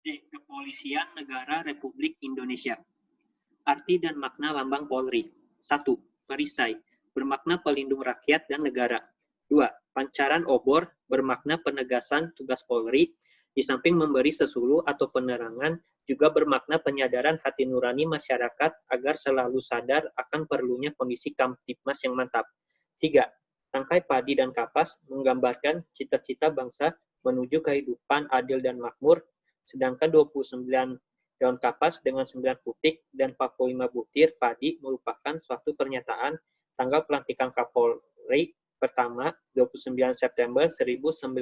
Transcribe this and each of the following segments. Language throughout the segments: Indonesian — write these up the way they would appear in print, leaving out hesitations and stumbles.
Kepolisian Negara Republik Indonesia. Arti dan makna lambang Polri. 1. Perisai, bermakna pelindung rakyat dan negara. 2. Pancaran obor, bermakna penegasan tugas Polri, di samping memberi sesuluh atau penerangan, juga bermakna penyadaran hati nurani masyarakat agar selalu sadar akan perlunya kondisi Kamtibmas yang mantap. 3. Tangkai padi dan kapas menggambarkan cita-cita bangsa menuju kehidupan adil dan makmur, sedangkan 29 daun kapas dengan 9 putik dan 45 butir padi merupakan suatu pernyataan tanggal pelantikan Kapolri pertama 29 September 1945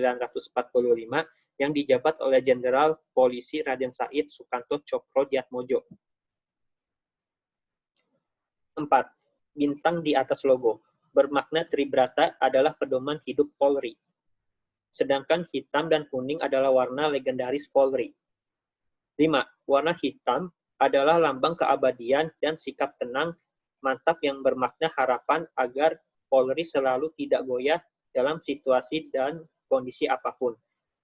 yang dijabat oleh Jenderal Polisi Raden Said Sukanto Cokrodiatmojo. 4. Bintang di atas logo, bermakna Tribrata adalah pedoman hidup Polri. Sedangkan hitam dan kuning adalah warna legendaris Polri. 5. Warna hitam adalah lambang keabadian dan sikap tenang, mantap yang bermakna harapan agar Polri selalu tidak goyah dalam situasi dan kondisi apapun.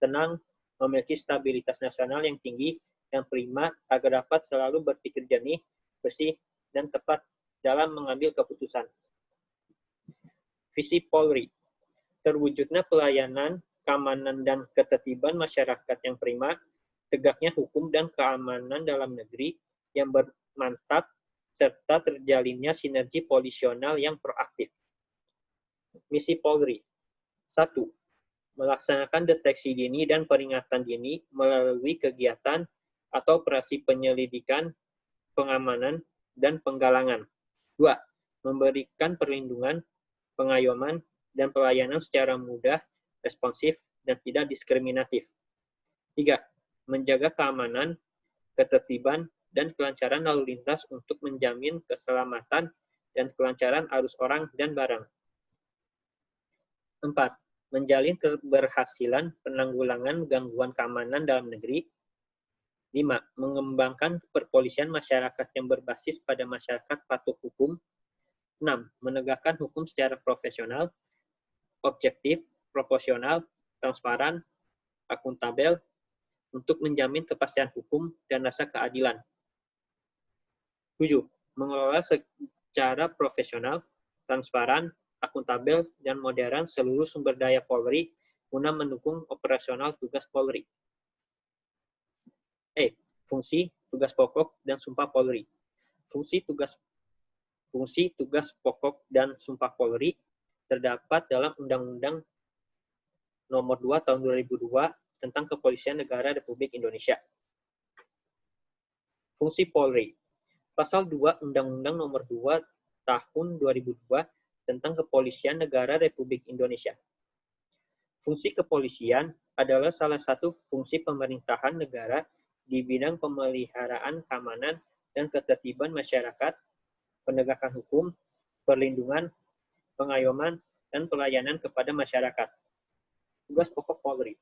Tenang, memiliki stabilitas nasional yang tinggi dan prima agar dapat selalu berpikir jernih, bersih, dan tepat dalam mengambil keputusan. Visi Polri, terwujudnya pelayanan, keamanan, dan ketertiban masyarakat yang prima, tegaknya hukum dan keamanan dalam negeri yang bermantap, serta terjalinnya sinergi polisional yang proaktif. Misi Polri. 1. Melaksanakan deteksi dini dan peringatan dini melalui kegiatan atau operasi penyelidikan, pengamanan, dan penggalangan. 2. Memberikan perlindungan, pengayoman, dan pelayanan secara mudah, responsif, dan tidak diskriminatif. 3. Menjaga keamanan, ketertiban, dan kelancaran lalu lintas untuk menjamin keselamatan dan kelancaran arus orang dan barang. 4. Menjalin keberhasilan penanggulangan gangguan keamanan dalam negeri. 5. Mengembangkan perpolisian masyarakat yang berbasis pada masyarakat patuh hukum. 6. Menegakkan hukum secara profesional, objektif, proporsional, transparan, akuntabel, untuk menjamin kepastian hukum dan rasa keadilan. 7. Mengelola secara profesional, transparan, akuntabel, dan modern seluruh sumber daya Polri guna mendukung operasional tugas Polri. Fungsi, tugas pokok, dan sumpah Polri. Fungsi, tugas pokok, dan sumpah Polri terdapat dalam Undang-Undang Nomor 2 Tahun 2002 tentang Kepolisian Negara Republik Indonesia. Fungsi Polri. Pasal 2 Undang-Undang Nomor 2 Tahun 2002 tentang Kepolisian Negara Republik Indonesia. Fungsi kepolisian adalah salah satu fungsi pemerintahan negara di bidang pemeliharaan keamanan dan ketertiban masyarakat, penegakan hukum, perlindungan, pengayoman, dan pelayanan kepada masyarakat. Tugas pokok Polri.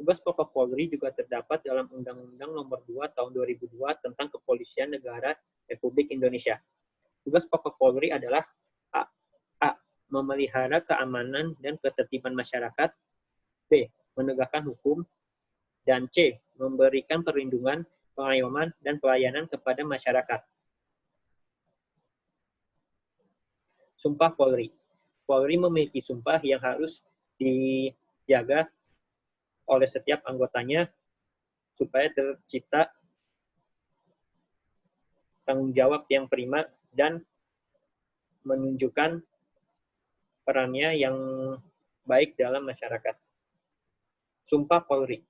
Tugas pokok Polri juga terdapat dalam Undang-Undang Nomor 2 Tahun 2002 tentang Kepolisian Negara Republik Indonesia. Tugas pokok Polri adalah A. Memelihara keamanan dan ketertiban masyarakat. B. Menegakkan hukum. Dan C. Memberikan perlindungan, pengayoman, dan pelayanan kepada masyarakat. Sumpah Polri. Polri memiliki sumpah yang harus dijaga oleh setiap anggotanya supaya tercipta tanggung jawab yang prima dan menunjukkan perannya yang baik dalam masyarakat. Sumpah Polri.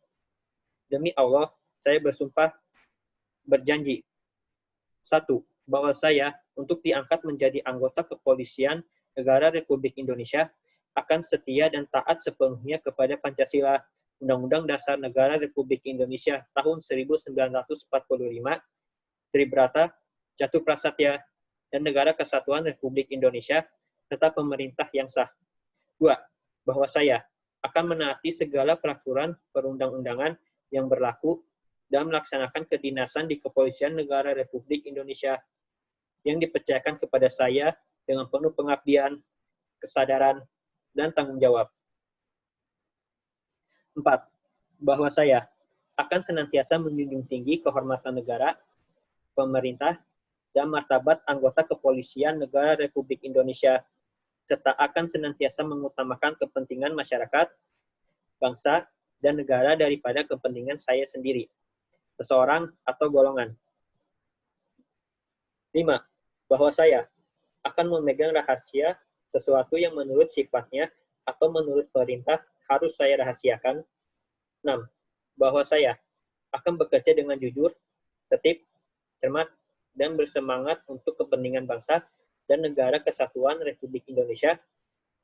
Demi Allah, saya berjanji. 1. Bahwa saya, untuk diangkat menjadi anggota Kepolisian Negara Republik Indonesia, akan setia dan taat sepenuhnya kepada Pancasila, Undang-Undang Dasar Negara Republik Indonesia tahun 1945, Tribrata, Jatuh Prasetya, dan Negara Kesatuan Republik Indonesia, serta pemerintah yang sah. 2. Bahwa saya akan menaati segala peraturan perundang-undangan yang berlaku dan melaksanakan kedinasan di Kepolisian Negara Republik Indonesia yang dipercayakan kepada saya dengan penuh pengabdian, kesadaran, dan tanggung jawab. 4. Bahwa saya akan senantiasa menjunjung tinggi kehormatan negara, pemerintah, dan martabat anggota kepolisian negara Republik Indonesia, serta akan senantiasa mengutamakan kepentingan masyarakat, bangsa, dan negara daripada kepentingan saya sendiri, seseorang, atau golongan. 5. Bahwa saya akan memegang rahasia sesuatu yang menurut sifatnya atau menurut perintah harus saya rahasiakan. 6. Bahwa saya akan bekerja dengan jujur, tertib, cermat, dan bersemangat untuk kepentingan bangsa dan negara kesatuan Republik Indonesia,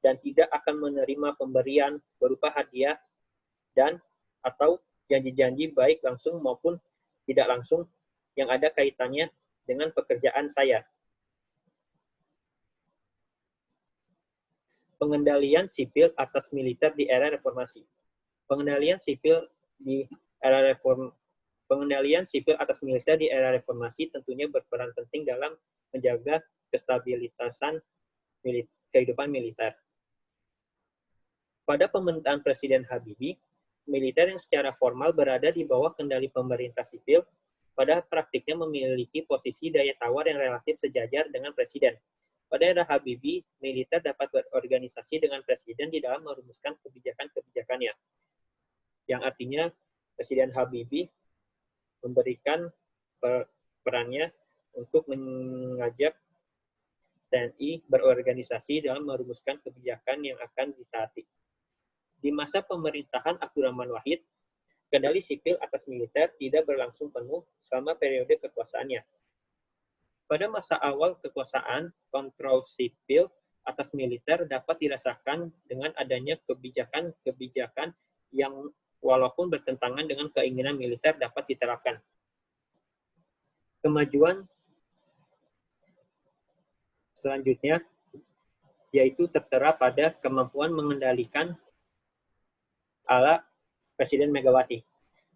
dan tidak akan menerima pemberian berupa hadiah dan atau janji-janji baik langsung maupun tidak langsung yang ada kaitannya dengan pekerjaan saya. Pengendalian sipil atas militer di era reformasi. Pengendalian sipil atas militer di era reformasi tentunya berperan penting dalam menjaga kestabilitasan kehidupan militer. Pada pemerintahan Presiden Habibie, militer yang secara formal berada di bawah kendali pemerintah sipil, pada praktiknya memiliki posisi daya tawar yang relatif sejajar dengan presiden. Pada era Habibie, militer dapat berorganisasi dengan presiden di dalam merumuskan kebijakan-kebijakannya. Yang artinya, Presiden Habibie memberikan perannya untuk mengajak TNI berorganisasi dalam merumuskan kebijakan yang akan ditaati. Di masa pemerintahan Abdurrahman Wahid, kendali sipil atas militer tidak berlangsung penuh selama periode kekuasaannya. Pada masa awal kekuasaan, kontrol sipil atas militer dapat dirasakan dengan adanya kebijakan-kebijakan yang walaupun bertentangan dengan keinginan militer dapat diterapkan. Kemajuan selanjutnya yaitu tertera pada kemampuan mengendalikan ala Presiden Megawati.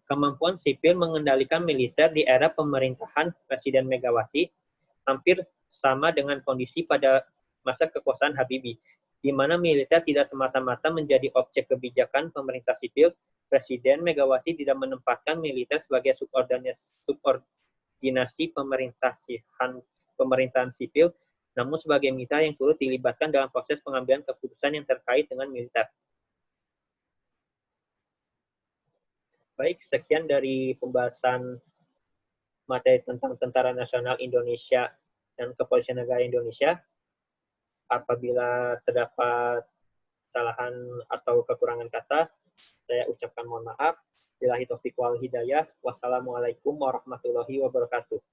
Kemampuan sipil mengendalikan militer di era pemerintahan Presiden Megawati hampir sama dengan kondisi pada masa kekuasaan Habibie, di mana militer tidak semata-mata menjadi objek kebijakan pemerintah sipil. Presiden Megawati tidak menempatkan militer sebagai subordinasi pemerintahan sipil, namun sebagai mitra yang turut dilibatkan dalam proses pengambilan keputusan yang terkait dengan militer. Baik, sekian dari pembahasan materi tentang Tentara Nasional Indonesia dan Kepolisian Negara Indonesia. Apabila terdapat kesalahan atau kekurangan kata, saya ucapkan mohon maaf. Billahi taufiq wal hidayah. Wassalamualaikum warahmatullahi wabarakatuh.